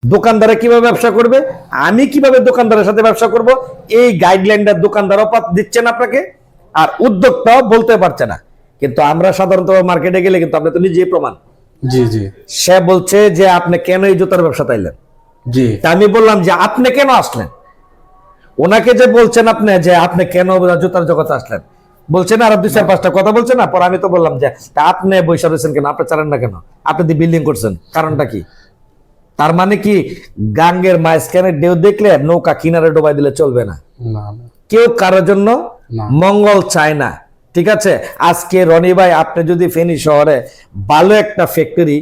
দোকানদারে কিভাবে ব্যবসা করবে, আমি কিভাবে দোকানদারের সাথে ব্যবসা করব, এই গাইডলাইনটা দোকানদারও দিচ্ছেন আপনাকে, আর উদ্যোক্তাও বলতে পারছে না। কিন্তু আমরা সাধারণত মার্কেটে গেলে কিন্তু আপনি তো নিজেই প্রমাণ। জি জি। সে বলছে যে আপনি কেন এই জুতার ব্যবসা তাইলেন। জি। আমি বললাম যে আপনি কেন আসলেন, ওনাকে যে বলছেন আপনি যে আপনি কেন জুতার জগতে আসলেন, বলছেন আরো 2-4-5টা কথা বলছেন না। পর আমি তো বললাম যে আপনি বৈশা রয়েছেন কেন, আপনি চালান না কেন, আপনি দি বিল্ডিং করছেন, কারণটা কি? তার মানে কি গাঙ্গের মাঝখানে ঢেউ দেখলে নৌকা কিনারে ডোবাই দিলে চলবে না। কেউ কারোর জন্য মঙ্গল চায় না, ঠিক আছে? আজকে রনি ভাই আপনি যদি ফেনী শহরে ভালো একটা ফ্যাক্টরি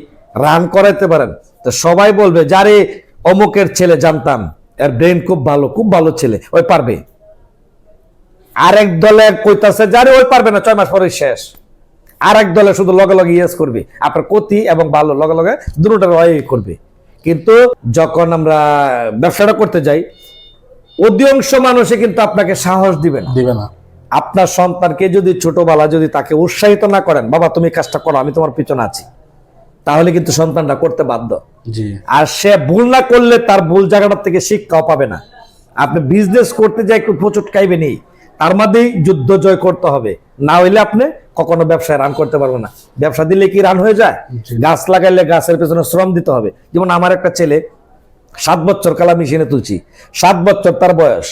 রান করাইতে পারেন, তো সবাই বলবে যারে অমুকের ছেলে জানতাম, এর ব্রেন খুব ভালো ছেলে, ওই পারবে। আরেক দলে কইতাছে যারে ওই পারবে না, 6 মাস পরে শেষ। আরেক দলে শুধু লগে লগে ইয়েস করবে, আপনার ক্ষতি এবং ভালো লগে লগে দুটোটার ওই করবে। কিন্তু যখন আমরা ব্যবসাটা করতে যাই, অধিকাংশ মানুষে কিন্তু আপনাকে সাহস দিবে না। আপনার সন্তানকে যদি ছোটবেলা যদি তাকে উৎসাহিত না করেন, বাবা তুমি কাজটা করো, আমি তোমার পিছনে আছি, তাহলে কিন্তু সন্তানটা করতে বাধ্য। আর সে ভুল না করলে তার ভুল জায়গাটার থেকে শিক্ষাও পাবে না। আপনি বিজনেস করতে যাই একটু প্রচুর খাইবে নেই, তার মধ্যেই যুদ্ধ জয় করতে হবে, না হইলে আপনি কখনো ব্যবসায় রান করতে পারবেন না। ব্যবসা দিলে কি রান হয়ে যায়? গাছ লাগাইলে গাছের পেছনে শ্রম দিতে হবে। যেমন আমার একটা ছেলে 7 বছর কালা মেশিনে তুলছি, 7 বছর তার বয়স,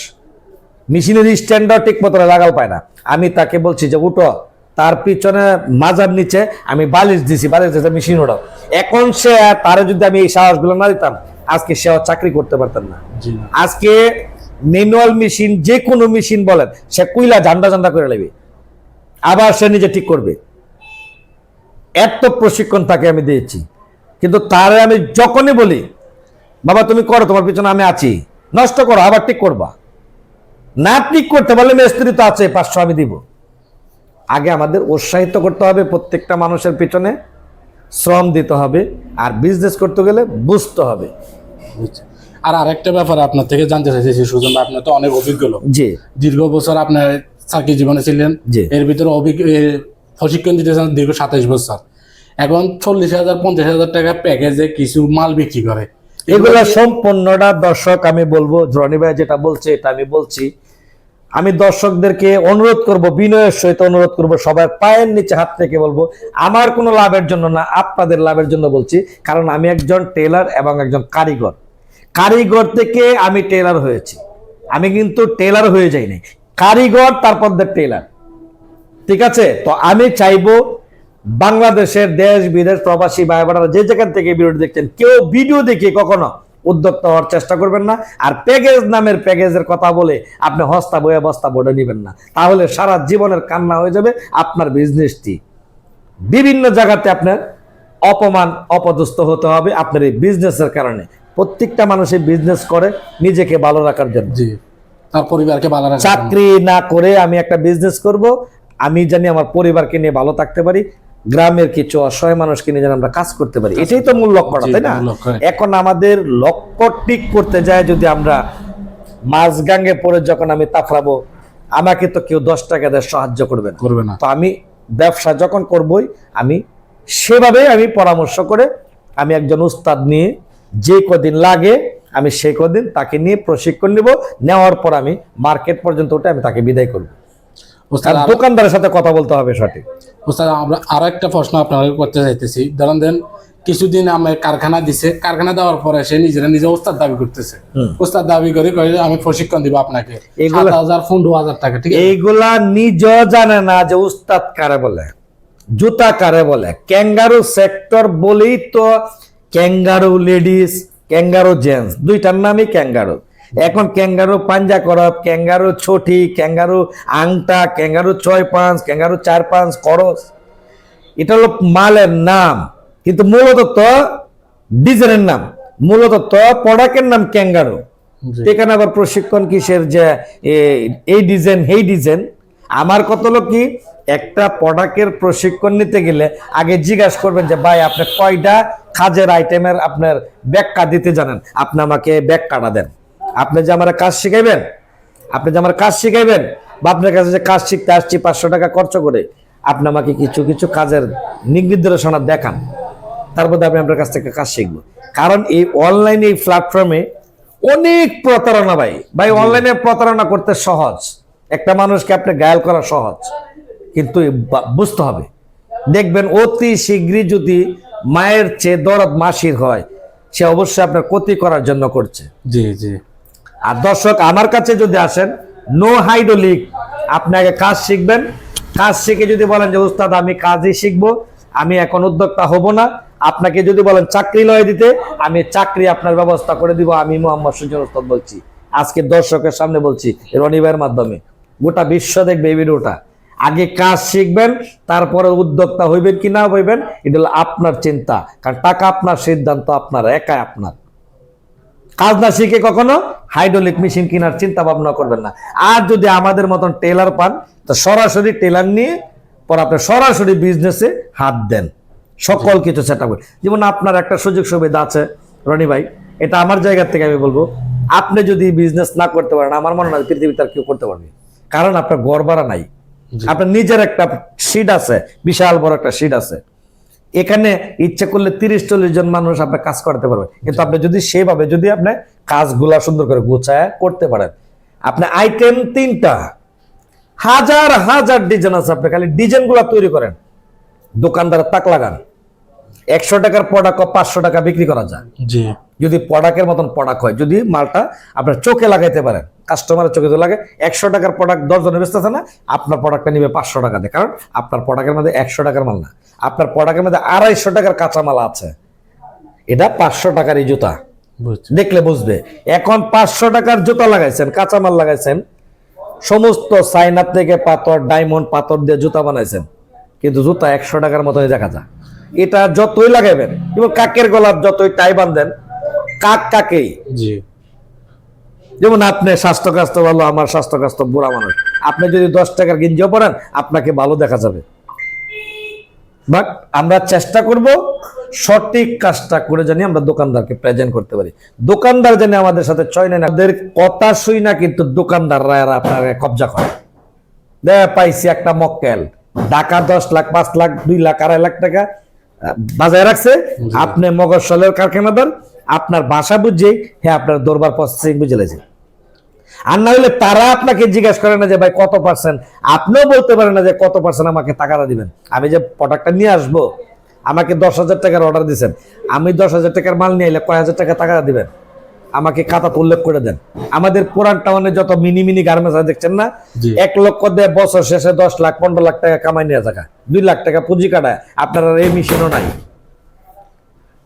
মেশিনের স্ট্যান্ডার্ড ঠিক মতো লাগাল পায় না। আমি তাকে বলছি যে উঠো, তার পিছনে মাজার নিচে আমি বালিশ দিছি, মেশিন ওঠাও। এখন সে তারে যদি আমি এই সাহসগুলো না দিতাম, আজকে সে চাকরি করতে পারতাম না। আজকে ম্যানুয়াল মেশিন, যে কোনো মেশিন বলেন, সে কুইলা ঝান্ডা করে নেবে, আবার সে নিজে ঠিক করবে। এত প্রশিক্ষণ তাকে আমি দিয়েছি। কিন্তু তারে আমি যখনই বলি বাবা তুমি করো, তোমার পিছনে আমি আছি, নষ্ট করো আবার ঠিক করবা, না ঠিক করতে পারলে মিস্ত্রি তো আছে 500 আমি দিব। আগে আমাদের উৎসাহিত করতে হবে, প্রত্যেকটা মানুষের পিছনে শ্রম দিতে হবে, আর বিজনেস করতে গেলে বুঝতে হবে। আর আরেকটা ব্যাপার আপনার থেকে জানতে চাইছি সুজন ভাই, আপনার তো অনেক অভিজ্ঞ লোক, জি, দীর্ঘ বছর আপনার চাকরি জীবনে ছিলেন, এর ভিতরে প্রশিক্ষণ দিতেছেন দীর্ঘ 27 বছর। এখন 40,000-50,000 টাকা প্যাকেজে কিছু মাল বিক্রি করে, এগুলা সম্পূর্ণটা দর্শক আমি বলবো, রনি ভাই যেটা বলছে এটা আমি বলছি, আমি দর্শকদেরকে অনুরোধ করব, বিনয়ের সহিত অনুরোধ করব, সবার পায়ের নিচে হাত থেকে বলবো, আমার কোনো লাভের জন্য না, আপনাদের লাভের জন্য বলছি। কারণ আমি একজন টেলার এবং একজন কারিগর থেকে আমি টেলার হয়েছি। আমি কিন্তু টেলার হয়ে যাই নাই, কারিগর তারপর টেলার, ঠিক আছে? তো আমি চাইবো বাংলাদেশের দেশ বিদেশ প্রবাসী ভাই বোনেরা যে যেখান থেকে ভিডিও দেখছেন, কেউ ভিডিও দেখে কখনো উদ্যোক্তা হওয়ার চেষ্টা করবেন না। আর প্যাকেজ নামের প্যাকেজের কথা বলে আপনি হস্তা বয়ে বস্তা বোর্ডে নেবেন না, তাহলে সারা জীবনের কান্না হয়ে যাবে আপনার বিজনেসটি। বিভিন্ন জায়গাতে আপনার অপমান অপদস্থ হতে হবে আপনার এই বিজনেসের কারণে। প্রত্যেকটা মানুষই বিজনেস করে নিজেকে ভালো রাখার জন্য, তার পরিবারকে ভালো রাখার জন্য। চাকরি না করে আমি একটা বিজনেস করব, আমি জানি আমার পরিবারকে নিয়ে ভালো থাকতে পারি, গ্রামের কিছু অসহায় মানুষকে নিয়ে যেন আমরা কাজ করতে পারি, এটাই তো মূল লক্ষ্যটা, তাই না? এখন আমাদের লক্ষ্য ঠিক করতে যায় যদি আমরা মাঝগাঙ্গে পড়ে যখন আমি তাফরাবো, আমাকে তো কেউ 10 টাকা দিয়ে সাহায্য করবে না। তো আমি ব্যবসা যখন করবই, আমি সেভাবে আমি পরামর্শ করে আমি একজন উস্তাদ নিয়ে যে কদিন লাগে আমি সেই কদিন তাকে নিয়ে প্রশিক্ষণ নিব, নেওয়ার পর আমি মার্কেট পর্যন্ত উঠে আমি তাকে বিদায় করবো। দোকানদারের সাথে কথা বলতে হবে সঠিক। আমরা আরো একটা প্রশ্ন আপনাকে করতে চাইতেছি, ধরেন দেন কিছুদিন আমার কারখানা দিছে, কারখানা দেওয়ার পরে সে নিজে ওস্তাদ দাবি করতেছে, ওস্তাদ দাবি করে আমি প্রশিক্ষণ দিব আপনাকে 7,000-15,000 টাকা, ঠিক আছে? এইগুলা নিজেও জানে না যে উস্তাদ কারে বলে, জুতা কারে বলে। ক্যাঙ্গারু সেক্টর বলেই তো ক্যাঙ্গারু লেডিস, ক্যাঙ্গারু জেন্টস, দুইটার নামই ক্যাঙ্গারু। এখন ক্যাঙ্গারু পাঞ্জা করব, ক্যাঙ্গারু ছোটি, ক্যাঙ্গারু আংটা, ক্যাঙ্গারু 6-5, ক্যাঙ্গারু 4-5 করস, এটা হলো মালের নাম, কিন্তু মূলত তো ডিজাইনের নাম, মূলত তো প্রোডাক্টের নাম ক্যাঙ্গারু। এখানে আবার প্রশিক্ষণ কিসের যে এই ডিজাইন এই ডিজাইন। আমার কত লোক কি একটা প্রোডাক্টের প্রশিক্ষণ নিতে গেলে আগে জিজ্ঞাসা করবেন যে ভাই আপনি কয়টা কাজের আইটেমের আপনার ব্যাখ্যা দিতে জানেন, আপনি আমাকে ব্যাখ্যাটা দেন। আপনি যে আমার কাজ শিখাইবেন, বা আপনার কাছে যে কাজ শিখতে আসছি 500 টাকা খরচ করে, আপনি আমাকে কিছু কাজের নির্দেশনা দেখান, তারপরে আমি আপনার কাছ থেকে কাজ শিখবো। কারণ এই অনলাইনে এই প্ল্যাটফর্মে অনেক প্রতারণা ভাই ভাই অনলাইনে প্রতারণা করতে সহজ, একটা মানুষকে আপনি গায়াল করা সহজ, কিন্তু বুঝতে হবে, দেখবেন অতি শীঘ্রই যদি মায়ের চেয়ে দরদ মাসির হয়, সে অবশ্যই আপনার ক্ষতি করার জন্য করছে। জি জি। আর দর্শক আমার কাছে যদি আসেন, নো হাইড্রোলিক, আপনি আগে কাজ শিখবেন, কাজ শিখে যদি বলেন যে উস্তাদ আমি কাজই শিখবো, আমি এখন উদ্যোক্তা হব না, আপনাকে যদি বলেন চাকরি লয় দিতে, আমি চাকরি আপনার ব্যবস্থা করে দিব। আমি মোহাম্মদ সুজন উস্তাদ বলছি, আজকে দর্শকের সামনে বলছি, রনি ভাইয়ের মাধ্যমে গোটা বিশ্ব দেখবে এই ভিডিওটা। আগে কাজ শিখবেন, তারপরে উদ্যোক্তা হইবেন কি না হইবেন এটা হলো আপনার চিন্তা, কারণ টাকা আপনার, সিদ্ধান্ত আপনার, একাই আপনার। কাজ না শিখে কখনো হাইড্রোলিক মেশিন কেনার চিন্তা ভাবনা করবেন না। আর যদি আমাদের মতন টেলার পান, তো সরাসরি টেলার নিয়ে পর আপনি সরাসরি বিজনেসে হাত দেন, সকল কিছু সেট আপ। যেমন আপনার একটা সুযোগ সুবিধা আছে রনি ভাই, এটা আমার জায়গা থেকে আমি বলবো, আপনি যদি বিজনেস না করতে পারেন, আমার মনে হয় পৃথিবীতে আর কেউ করতে পারবে, কারণ আপনার ঘর ভাড়া নাই, আপনার নিজের একটা সিট আছে, বিশাল বড় একটা সিট আছে, এখানে ইচ্ছে করলে 30-40 জন মানুষ আপনি কাজ করতে পারবেন। কিন্তু আপনি যদি সেভাবে যদি আপনি কাজগুলা সুন্দর করে গুছায় করতে পারেন, আপনি আইটেম 3টা, হাজার হাজার ডিজাইন আছে, আপনি খালি ডিজাইন গুলা তৈরি করেন, দোকানদারের তাক লাগান, 100 টাকার প্রোডাক্ট 500 টাকা বিক্রি করা যায় জি। যদি প্রোডাক্টের মতন প্রোডাক্ট হয়, যদি মালটা আপনার চোখে লাগাইতে পারেন, কাস্টমারের চোখে তো লাগে। 100 টাকার প্রোডাক্ট 10 জনে বেচতেছে না, আপনার প্রোডাক্টটা নিবে 500 টাকা দিয়ে, কারণ আপনার প্রোডাক্টের মধ্যে 100 টাকার মাল না, আপনার প্রোডাক্টের মধ্যে 250 টাকার কাঁচা মাল আছে, এটা 500 টাকার এই জুতা দেখলে বুঝবে। এখন 500 টাকার জুতা লাগাইছেন, কাঁচা মাল লাগাইছেন, সমস্ত চাইনা থেকে পাথর, ডায়মন্ড পাথর দিয়ে জুতা বানাইছেন, কিন্তু জুতা 100 টাকার মতোই দেখা যায়। এটা যতই লাগাইবেন, এবং কাকের গলার যতই টাই বাঁধেন, কাক কাকেই। জি। যেমন আপনি স্বাস্থ্য কাস্ত ভালো, আমার স্বাস্থ্য কাস্ত বুড়া মানুষ, আপনি যদি 10 টাকার গিঞ্জিও পরেন, আপনাকে ভালো দেখা যাবে। বাট আমরা চেষ্টা করব সঠিক কাজটা করে জানি আমরা দোকানদারকে প্রেজেন্ট করতে পারি, দোকানদার জানি আমাদের সাথে চয় নেই, আমাদের কথা শুই না, কিন্তু দোকানদাররা আপনাকে কবজা করে। পাইছি একটা মক্কেল, ঢাকা 10 লাখ, 5 লাখ, 2 লাখ, 2.5 লাখ টাকা বাজায় রাখছে, আপনি মগজলের কারখানাদার, আপনার ভাষা বুঝে হ্যাঁ আপনার দরবার প্রসেসিং বুঝে লেছে। আর না হলে তারা আপনাকে জিজ্ঞাসা করে না যে ভাই কত পার্সেন্ট, আপনিও বলতে পারেন না যে কত পার্সেন্ট আমাকে টাকাটা দিবেন। আমি যে প্রোডাক্টটা নিয়ে আসবো, আমাকে 10,000 টাকার অর্ডার দিচ্ছেন, আমি 10,000 টাকার মাল নিয়ে এলে কয় হাজার টাকা টাকা দিবেন, আমাকে খাতাতে উল্লেখ করে দেন। আমাদের পুরান টাউনে যত মিনি মিনি গার্মেন্টস দেখছেন না, 1 লক্ষ দিয়ে বছর শেষে 10 লাখ 15 লাখ টাকা কামাই নিয়ে থাকা, 2 লাখ টাকা পুঁজি কাটায়, আপনার এই মেশিনও নাই।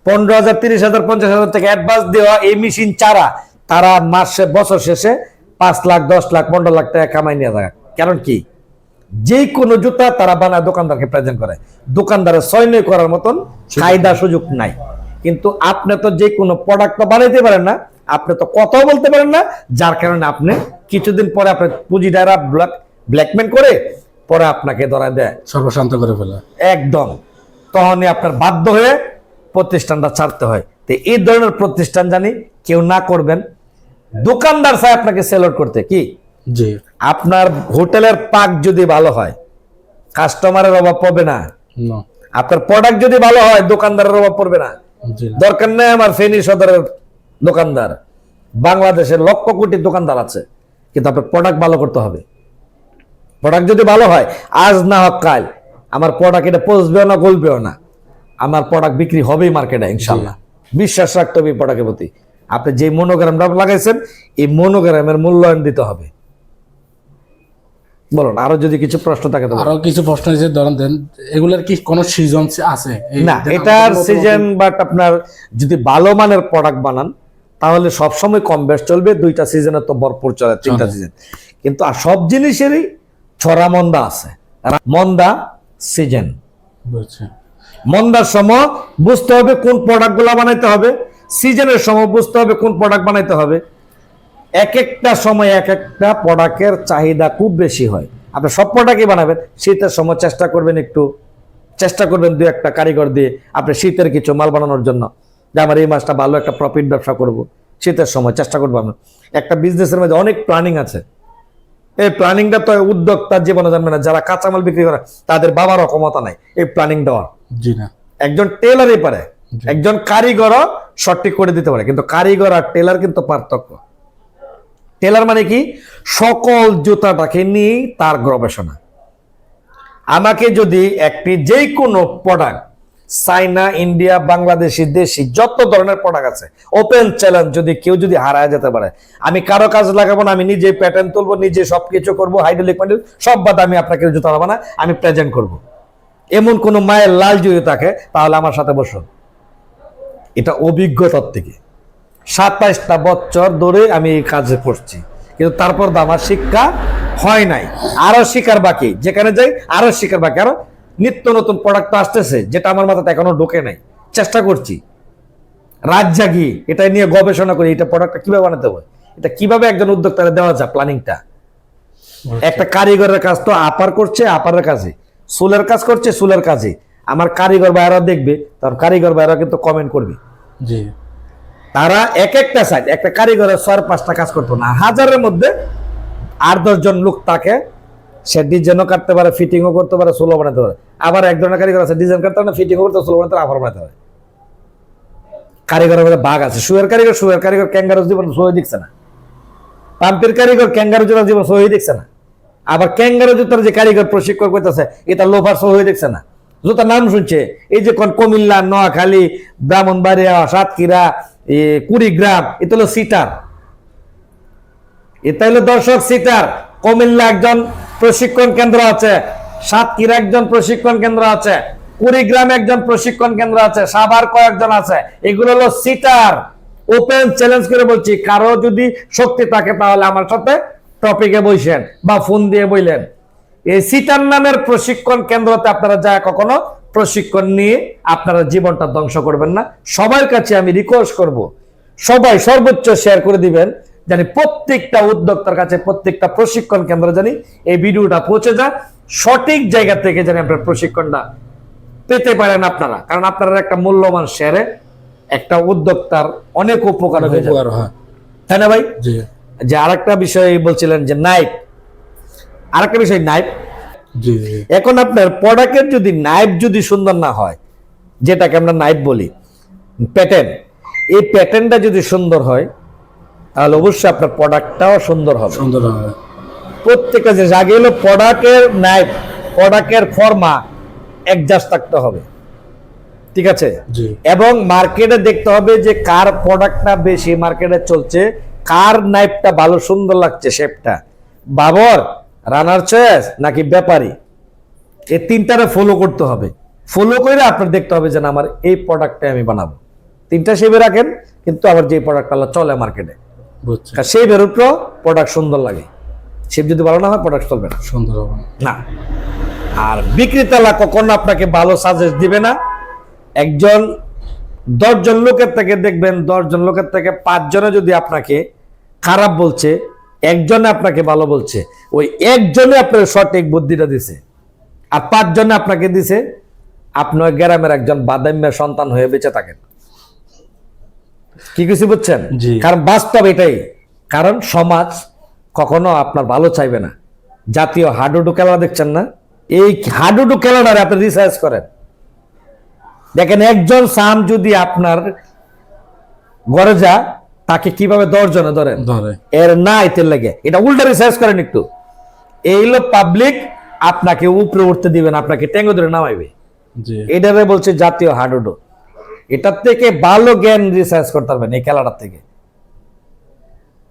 15,000, 30,000, 50,000 টাকা অ্যাডভান্স দেওয়া এই মেশিন চারা, তারা মাসে বছর শেষে 5 লাখ 10 লাখ 15 লাখ টাকা কামাই নিয়ে থাকা। কারণ কি, যে কোনো জুতা তারা বানায় দোকানদারকে প্রেজেন্ট করে, দোকানদারের সয়নয় করার মতন কায়দা সুযোগ নাই। কিন্তু আপনি তো যে কোনো প্রোডাক্ট তো বানাইতে পারেন না, আপনি তো কথাও বলতে পারেন না, যার কারণে আপনি কিছুদিন পরে আপনার পুঁজিদাররা ব্ল্যাকমেল করে পরে আপনাকে ধরা দেয়, সর্বশান্ত করে ফেলে একদম। তখনই আপনার বাধ্য হয়ে প্রতিষ্ঠানটা ছাড়তে হয়। তো এই ধরনের প্রতিষ্ঠান জানি কেউ না করবেন। দোকানদার চাই আপনাকে সেল আউট করতে, কি জি। আপনার হোটেলের পাক যদি ভালো হয়, কাস্টমারের অভাব পড়বে না। আপনার প্রোডাক্ট যদি ভালো হয়, দোকানদারের অভাব পড়বে না। দরকার নেই আমার ফেনী সদরের দোকানদার, বাংলাদেশের লক্ষ কোটি দোকানদার আছে, কিন্তু আপনার প্রোডাক্ট ভালো করতে হবে। প্রোডাক্ট যদি ভালো হয়, আজ না হোক কাল আমার প্রোডাক্ট এটা পচবেও না, গলবেও না, আমার প্রোডাক্ট বিক্রি হবেই মার্কেটে ইনশাল্লাহ। বিশ্বাস রাখতে হবে প্রোডাক্টের প্রতি। আপনি যে মনোগ্রামটা লাগাইছেন, এই মনোগ্রামের মূল্যায়ন দিতে হবে। বলুন, আরো যদি কিছু প্রশ্ন থাকে তো। আরো কিছু প্রশ্ন আছে, ধরেন দেন এগুলার কি কোনো সিজন আছে? না, এটার সিজন, বাট আপনার যদি ভালো মানের প্রোডাক্ট বানান তাহলে সবসময় কম বেশ চলবে। 2টা সিজনে তো ভরপুর চলে, 3টা সিজন। কিন্তু আর সব জিনিসেরই ছড়া মন্দা আছে, মন্দা সিজন। মন্দার সময় বুঝতে হবে কোন প্রোডাক্ট গুলা বানাইতে হবে, সিজনের সময় বুঝতে হবে কোন প্রোডাক্ট বানাইতে হবে। এক একটা সময় এক একটা প্রোডাক্টের চাহিদা খুব বেশি হয়। আপনি সব প্রোডাক্টই বানাবেন, শীতের সময় চেষ্টা করবেন 2-1টা কারিগর দিয়ে আপনি শীতের কিছু মাল বানানোর জন্য, যে আমার এই মাসটা ভালো একটা প্রফিট ব্যবসা করব, শীতের সময় চেষ্টা করবো। আমরা একটা বিজনেসের মধ্যে অনেক প্ল্যানিং আছে, এই প্ল্যানিংটা তো উদ্যোক্তা জীবনে জানবে না। যারা কাঁচামাল বিক্রি করে তাদের বাবারও ক্ষমতা নাই এই প্ল্যানিং দেওয়ার। জি না, একজন টেলারই পারে, একজন কারিগরও সঠিক করে দিতে পারে, কিন্তু কারিগর আর টেলার কিন্তু পার্থক্য। টেলার মানে কি, সকল জুতাটাকে নিয়ে তার গবেষণা। আমাকে যদি একটি যে কোনো প্রোডাক্ট, চাইনা, ইন্ডিয়া, বাংলাদেশি, দেশি যত ধরনের প্রোডাক্ট আছে, ওপেন চ্যালেঞ্জ, যদি কেউ যদি হারায় যেতে পারে, আমি কারো কাজ লাগাবো না, আমি নিজে প্যাটার্ন তুলবো, নিজে সবকিছু করবো, হাইড্রোলিক প্যান্ডেল সব বাদ, আমি আপনাকে জুতা হবে না, আমি প্রেজেন্ট করব। এমন কোন মায়ের লাল যদি থাকে তাহলে আমার সাথে বসুন। এটা অভিজ্ঞতার থেকে 27টা বছর ধরে আমি এই কাজে করছি, কিন্তু তারপর আমার শিক্ষা হয় নাই, আরো শিকার বাকি। যেখানে যাই আরো শিকার বাকি, আরো নিত্য নতুন প্রোডাক্ট আসতেছে যেটা আমার মাথাতে এখনো ঢোকে নাই। চেষ্টা করছি, রাত জাগি এটা নিয়ে গবেষণা করি, এটা প্রোডাক্টটা কিভাবে বানাতে হবে, এটা কিভাবে একজন উদ্যোক্তাকে দেওয়া যায়, প্ল্যানিংটা। একটা কারিগরের কাজ তো আপার করছে, আপারের কাজে, চুলের কাজ করছে, চুলের কাজে। আমার কারিগর ভাইরা দেখবে, তার কারিগর ভাইরা কিন্তু কমেন্ট করবে। জি, তারা এক একটা সাইড, একটা কারিগরের 4-5টা কাজ করতো না, হাজারের মধ্যে 8-10 জন লোক তাকে, সে ডিজাইনও কাটতে পারে, ফিটিংও করতে পারে, সোলো বানাতে পারে। আবার এক ধরনের কারিগর আছে, ডিজাইন কাটতে পারে, ফিটিংও করতে, সোলো বানাতে, আবার বানাতে পারে। কারিগরের মধ্যে ভাগ আছে। শুয়ের কারিগর ক্যাঙ্গারু জীবন সহি দেখছে না, পাম্পের কারিগর ক্যাঙ্গারু জোড়া জীবন সহি দেখছে না। আবার ক্যাঙ্গারু জুতার যে কারিগর প্রশিক্ষণ করতেছে, এটা লোফার সহি দেখছে না। জুতার নাম শুনছে, এই যে কুমিল্লা, নোয়াখালী, ব্রাহ্মণবাড়িয়া, সাতক্ষীরা, কুড়িগ্রাম, এটা হলো সিটার, এটা হলো দর্শক সিটার। কুমিল্লা একজন প্রশিক্ষণ কেন্দ্র আছে, সাতক্ষীরা একজন প্রশিক্ষণ কেন্দ্র আছে, কুড়িগ্রাম একজন প্রশিক্ষণ কেন্দ্র আছে, সাভার কয়েকজন আছে। এগুলো হলো সিটার। ওপেন চ্যালেঞ্জ করে বলছি, কারো যদি শক্তি থাকে তাহলে আমার সাথে টপিকে বসেন বা ফোন দিয়ে বললেন। এই সিটার নামের প্রশিক্ষণ কেন্দ্রতে আপনারা যায় কখনো প্রশিক্ষণ নিয়ে আপনারা জীবনটা ধ্বংস করবেন না। সবার কাছে আমি রিকোয়েস্ট করব, সবাই সর্বোচ্চ শেয়ার করে দিবেন, জানি প্রত্যেকটা উদ্যোক্তার কাছে, প্রত্যেকটা প্রশিক্ষণ কেন্দ্র জানি এই ভিডিওটা পৌঁছে যায়, সঠিক জায়গা থেকে জানি আপনার প্রশিক্ষণটা পেতে পারেন আপনারা। কারণ আপনারা একটা মূল্যবান শেয়ারে একটা উদ্যোক্তার অনেক উপকার হয়ে যাবে, তাই না ভাই? জি। যে আরেকটা বিষয় বলছিলেন যে নাইফ, আরেকটা বিষয় নাইফ। জি, এখন আপনার প্রোডাক্টের যদি নাইফ যদি সুন্দর না হয়, যেটাকে আমরা নাইফ বলি, প্যাটার্ন, এই প্যাটার্নটা যদি সুন্দর হয় তাহলে অবশ্যই আপনার প্রোডাক্টটাও সুন্দর হবে। সুন্দর হবে। প্রত্যেকটা যে আগে হলো প্রোডাক্টের নাইফ, প্রোডাক্টের ফর্মা অ্যাডজাস্ট থাকতে হবে, ঠিক আছে? জি। এবং মার্কেটে দেখতে হবে যে কার প্রোডাক্টটা বেশি মার্কেটে চলছে, কার নাইফটা ভালো সুন্দর লাগছে, শেপটা বাবর, রানার চয়েস নাকি ব্যাপারী, এই তিনটারে ফলো করতে হবে। ফলো করে আপনার দেখতে হবে যে না, আমার এই প্রোডাক্টটা আমি বানাবো। তিনটা শেপে রাখেন, কিন্তু আবার যে প্রোডাক্টটা চলে মার্কেটে, বুঝছি। শেপের উপর প্রোডাক্ট সুন্দর লাগে, শেপ যদি ভালো না হয় প্রোডাক্ট চলবে না, সুন্দর হবে না। আর বিক্রেতারা কখনো আপনাকে ভালো সাজেস্ট দিবে না। একজন 10 জন লোকের থেকে দেখবেন, 10 জন লোকের থেকে 5 জনে যদি আপনাকে খারাপ বলছে, একজনে আপনাকে ভালো বলছে, ওই একজনে আপনার সঠিক বুদ্ধিটা দিছে, আর 5 জনে আপনাকে দিছে আপনার গ্রামের একজন বাদাম্যের সন্তান হয়ে বেঁচে থাকেন। কি কিছু বুঝছেন? জি। কারণ বাস্তব এটাই। কারণ সমাজ কখনো আপনার ভালো চাইবে না। জাতীয় হাডুডু খেলা দেখছেন না, এই হাডুডু খেলাটা আপনি রিসার্চ করেন, দেখেন একজন সাম যদি আপনার ঘরে যা, তাকে কিভাবে 10 জনে ধরেন, ধরে। এর না এতে লেগে, এটা উল্টা রিসার্চ করেন একটু। এই হলো পাবলিক আপনাকে উপরে উঠতে দিবেন, আপনাকে টেঙ্গো ধরে নামাইবে। জি। এটারে বলছে জাতীয় হাডুডু। এটার থেকে ভালো জ্ঞান রিসার্চ করতে পারবেন এই খেলাটার থেকে।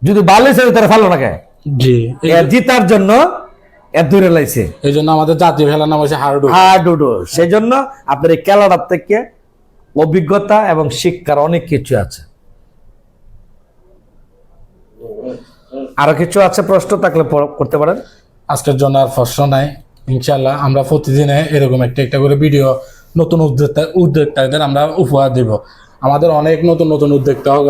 যদি ভালো হিসেবে তারা ভালো না খায়, জি। জিতার জন্য এর দূরে লাইছে, এই জন্য আমাদের জাতীয় খেলার নাম হচ্ছে হাডুডু। হাডুডু। সেই জন্য আপনার এই খেলাটার থেকে অভিজ্ঞতা এবং শিক্ষার অনেক কিছু আছে। আরো কিছু আছে, প্রশ্ন থাকলে করতে পারেন। আজকের জন্য আর প্রশ্ন নাই। ইনশাল্লাহ আমরা প্রতিদিনে এরকম একটা একটা করে ভিডিও নতুন উদ্যোক্তাদের আমরা উপহার দিব। আমাদের অনেক নতুন নতুন উদ্যোক্তা হল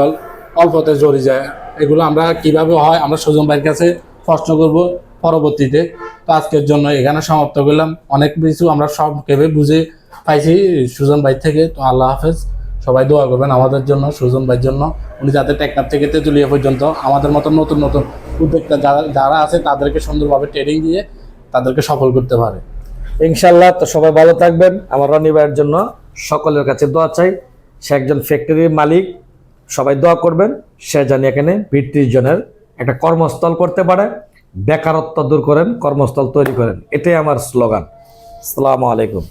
অল্পতে জড়িয়ে যায়, এগুলো আমরা কিভাবে হয় আমরা সুজন ভাইয়ের কাছে প্রশ্ন করব পরবর্তীতে। তো আজকের জন্য এখানে সমাপ্ত করলাম। অনেক কিছু আমরা সব ভেবে বুঝে পাইছি সুজন ভাই থেকে। তো আল্লাহ হাফেজ, সবাই দোয়া করবেন আমাদের জন্য, সুজন ভাইয়ের জন্য, উনি যাতে টেকনাফ থেকে তেঁতুলিয়া পর্যন্ত আমাদের মতো নতুন নতুন উদ্যোক্তা যারা আছে তাদেরকে সুন্দরভাবে ট্রেনিং দিয়ে তাদেরকে সফল করতে পারে। ইনশাল্লাহ। তো সবাই ভালো থাকবেন। আমার রনি ভাইয়ের জন্য সকলের কাছে দোয়া চাই। সে একজন ফ্যাক্টরির মালিক, সবাই দোয়া করবেন সে জানি এখানে 20-30 জনের একটা কর্মস্থল করতে পারে। বেকারত্ব দূর করেন, কর্মস্থল তৈরি করেন, এটাই আমার স্লোগান। আসসালামু আলাইকুম।